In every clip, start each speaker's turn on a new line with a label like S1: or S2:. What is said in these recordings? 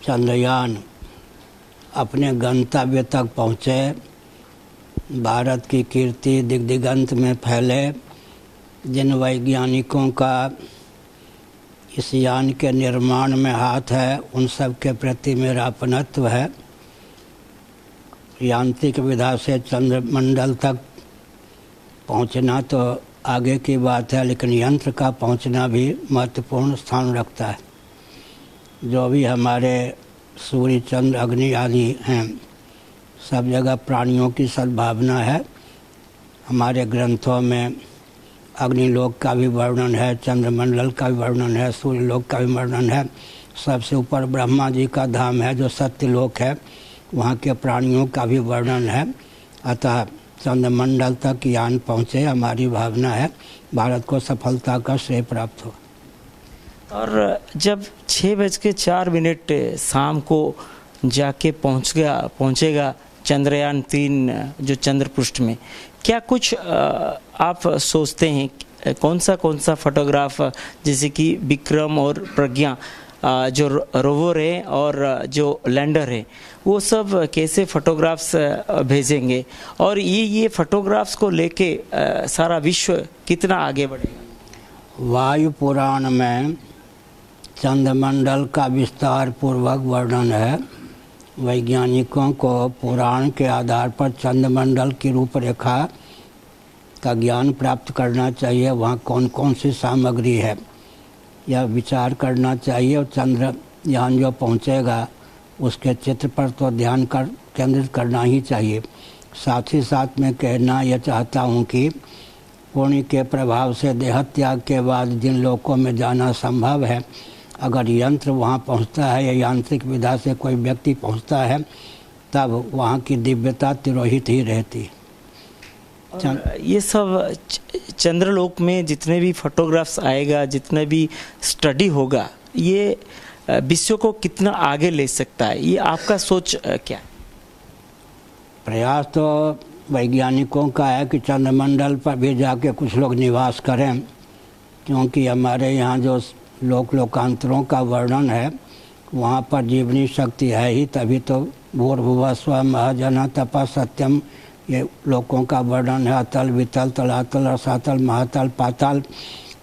S1: चंद्रयान अपने गंतव्य तक पहुँचे, भारत की कीर्ति दिग्दिगंत में फैले। जिन वैज्ञानिकों का इस यान के निर्माण में हाथ है, उन सब के प्रति मेरा अपनत्व है। यांत्रिक विधा से चंद्रमंडल तक पहुंचना तो आगे की बात है, लेकिन यंत्र का पहुंचना भी महत्वपूर्ण स्थान रखता है। जो भी हमारे सूर्य, चंद्र, अग्नि आदि हैं, सब जगह प्राणियों की सद्भावना है। हमारे ग्रंथों में अग्निलोक का भी वर्णन है, चंद्रमंडल का भी वर्णन है, सूर्यलोक का भी वर्णन है। सबसे ऊपर ब्रह्मा जी का धाम है जो सत्यलोक है, वहाँ के प्राणियों का भी वर्णन है। अतः चंद्रमंडल तक यान पहुँचे, हमारी भावना है भारत को सफलता का श्रेय प्राप्त हो।
S2: और जब 6:04 शाम को जाके पहुँचेगा चंद्रयान 3 जो चंद्र पृष्ठ में, क्या कुछ आप सोचते हैं कौन सा फोटोग्राफ, जैसे कि विक्रम और प्रज्ञा जो रोवर है और जो लैंडर है, वो सब कैसे फोटोग्राफ्स भेजेंगे और ये फोटोग्राफ्स को लेके सारा विश्व कितना आगे बढ़ेगा?
S1: वायु पुराण में चंद्रमंडल का विस्तार पूर्वक वर्णन है। वैज्ञानिकों को पुराण के आधार पर चंद्रमंडल की रूपरेखा का ज्ञान प्राप्त करना चाहिए। वहाँ कौन कौन सी सामग्री है यह विचार करना चाहिए, और चंद्रयान जो पहुँचेगा उसके चित्र पर तो ध्यान केंद्रित करना ही चाहिए। साथ ही साथ मैं कहना यह चाहता हूँ कि पुण्य के प्रभाव से देहत्याग के बाद जिन लोकों में जाना संभव है, अगर यंत्र वहाँ पहुँचता है या यांत्रिक विधा से कोई व्यक्ति पहुँचता है, तब वहाँ की दिव्यता तिरोहित ही रहती है।
S2: ये सब चंद्रलोक में जितने भी फोटोग्राफ्स आएगा, जितने भी स्टडी होगा, ये विश्व को कितना आगे ले सकता है, ये आपका सोच क्या है?
S1: प्रयास तो वैज्ञानिकों का है कि चंद्रमंडल पर भी जाके कुछ लोग निवास करें, क्योंकि हमारे यहाँ जो लोकांतरों का वर्णन है, वहाँ पर जीवनी शक्ति है ही, तभी तो भूर्भुवः स्वः महाजनः तपः सत्यम, ये लोकों का वर्णन है। अतल, वितल, तलातल, रसातल, महातल, पाताल।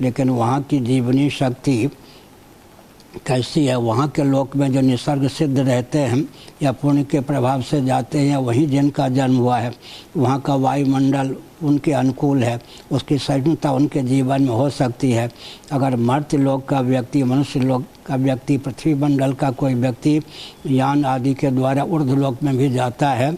S1: लेकिन वहाँ की जीवनी शक्ति कैसी है? वहाँ के लोक में जो निसर्ग सिद्ध रहते हैं या पुण्य के प्रभाव से जाते हैं, वहीं जिनका जन्म हुआ है, वहाँ का वायुमंडल उनके अनुकूल है, उसकी सहिष्णुता उनके जीवन में हो सकती है। अगर मर्त्य लोक का व्यक्ति, मनुष्य लोक का व्यक्ति, पृथ्वी मंडल का कोई व्यक्ति यान आदि के द्वारा ऊर्ध्वलोक में भी जाता है,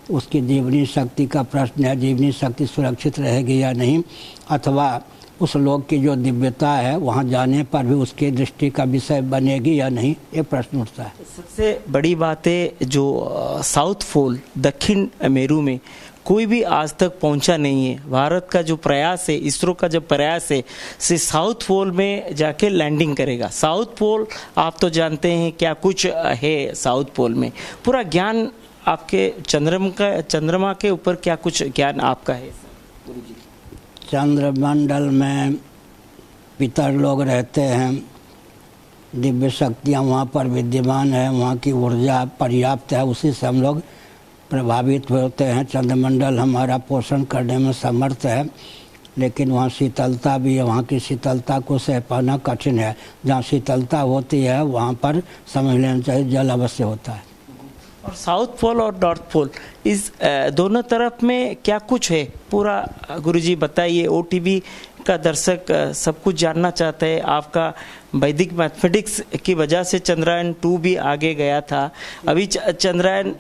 S1: उसकी जीवनी शक्ति का प्रश्न है, जीवनी शक्ति सुरक्षित रहेगी या नहीं, अथवा उस लोक की जो दिव्यता है वहाँ जाने पर भी उसकी दृष्टि का विषय बनेगी या नहीं, ये प्रश्न उठता है।
S2: सबसे बड़ी बात है जो साउथ पोल, दक्षिण मेरू में कोई भी आज तक पहुंचा नहीं है। भारत का जो प्रयास है, इसरो का जो प्रयास है, से साउथ पोल में जाके लैंडिंग करेगा। साउथ पोल आप तो जानते हैं क्या कुछ है साउथ पोल में, पूरा ज्ञान आपके चंद्रमा के ऊपर क्या कुछ ज्ञान आपका है गुरुजी?
S1: चंद्रमंडल में पितर लोग रहते हैं, दिव्य शक्तियाँ वहाँ पर विद्यमान है, वहाँ की ऊर्जा पर्याप्त है, उसी से हम लोग प्रभावित होते हैं। चंद्रमंडल हमारा पोषण करने में समर्थ है, लेकिन वहाँ शीतलता भी है, वहाँ की शीतलता को सह पाना कठिन है। जहाँ शीतलता होती है वहाँ पर समझ लेना चाहिए जल अवश्य होता है।
S2: और साउथ पोल और नॉर्थ पोल, इस दोनों तरफ में क्या कुछ है पूरा गुरुजी बताइए। ओटीवी का दर्शक सब कुछ जानना चाहते हैं। आपका वैदिक मैथमेटिक्स की वजह से चंद्रयान 2 भी आगे गया था। अभी चंद्रयान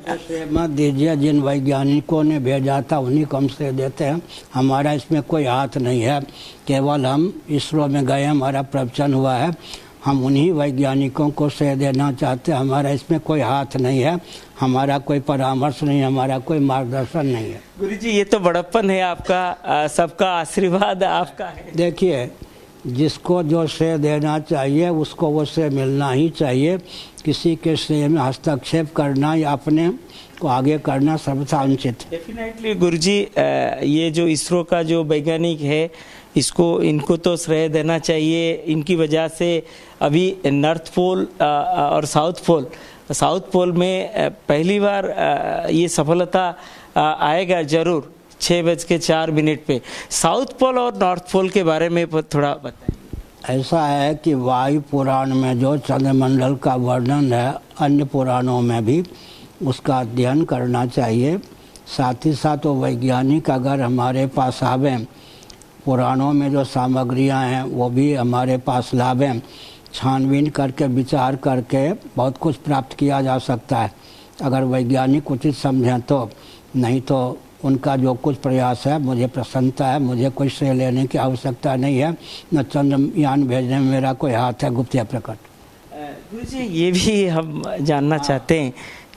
S1: मत दीजिए, जिन वैज्ञानिकों ने भेजा था उन्हीं को हम श्रेय देते हैं। हमारा इसमें कोई हाथ नहीं है, केवल हम इसरो में गए, हमारा प्रवचन हुआ है, हम उन्हीं वैज्ञानिकों को श्रेय देना चाहते हैं। हमारा इसमें कोई हाथ नहीं है, हमारा कोई परामर्श नहीं, हमारा कोई मार्गदर्शन नहीं है।
S2: गुरुजी ये तो बड़प्पन है आपका, सबका आशीर्वाद आपका है।
S1: देखिए, जिसको जो श्रेय देना चाहिए उसको वो श्रेय मिलना ही चाहिए। किसी के श्रेय में हस्तक्षेप करना या अपने को आगे करना सर्वथा अनुचित।
S2: डेफिनेटली गुरुजी, ये जो इसरो का जो वैज्ञानिक है, इनको तो श्रेय देना चाहिए। इनकी वजह से अभी नॉर्थ पोल और साउथ पोल में पहली बार ये सफलता आएगा जरूर 6:04 पे। साउथ पोल और नॉर्थ पोल के बारे में थोड़ा बताएं।
S1: ऐसा है कि वायु पुराण में जो चंद्रमंडल का वर्णन है, अन्य पुराणों में भी उसका अध्ययन करना चाहिए। साथ ही साथ वो वैज्ञानिक अगर हमारे पास आवें, पुराणों में जो सामग्रियां हैं वो भी हमारे पास लावें, छानबीन करके विचार करके बहुत कुछ प्राप्त किया जा सकता है अगर वैज्ञानिक उचित समझें तो। नहीं तो उनका जो कुछ प्रयास है, मुझे प्रसन्नता है, मुझे कुछ श्रेय लेने की आवश्यकता नहीं है, न चंद्रयान भेजने में मेरा कोई हाथ है गुप्त या प्रकट।
S2: गुरुजी, ये भी हम जानना चाहते हैं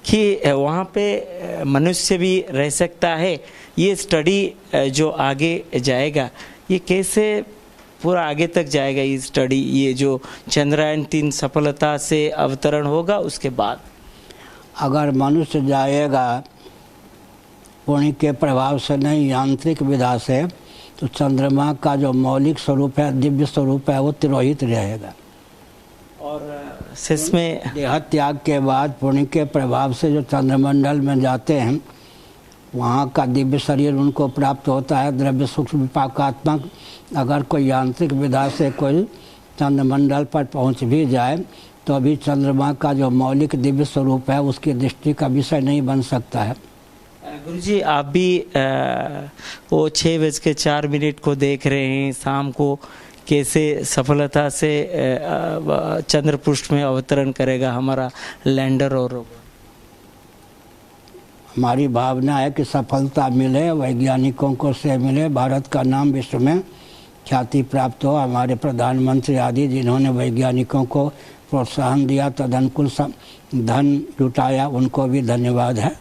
S2: कि वहाँ पे मनुष्य भी रह सकता है। ये स्टडी जो आगे जाएगा, ये कैसे पूरा आगे तक जाएगा ये स्टडी, ये जो चंद्रयान 3 सफलता से अवतरण होगा उसके बाद?
S1: अगर मनुष्य जाएगा पुण्य के प्रभाव से नहीं, यांत्रिक विधा से, तो चंद्रमा का जो मौलिक स्वरूप है, दिव्य स्वरूप है, वो तिरोहित रहेगा।
S2: और शेष में
S1: देह त्याग के बाद पुण्य के प्रभाव से जो चंद्रमंडल में जाते हैं, वहाँ का दिव्य शरीर उनको प्राप्त होता है, द्रव्य सूक्ष्म विपाकात्मक। अगर कोई यांत्रिक विधा से कोई चंद्रमंडल पर पहुँच भी जाए तो अभी चंद्रमा का जो मौलिक दिव्य स्वरूप है उसकी दृष्टि का विषय नहीं बन सकता है।
S2: गुरुजी, आप भी वो 6:04 को देख रहे हैं, शाम को कैसे सफलता से चंद्र पृष्ठ में अवतरण करेगा हमारा लैंडर और रोवर।
S1: हमारी भावना है कि सफलता मिले, वैज्ञानिकों को से मिले, भारत का नाम विश्व में ख्याति प्राप्त हो। हमारे प्रधानमंत्री आदि जिन्होंने वैज्ञानिकों को प्रोत्साहन दिया, तदनुकूल धन जुटाया, उनको भी धन्यवाद है।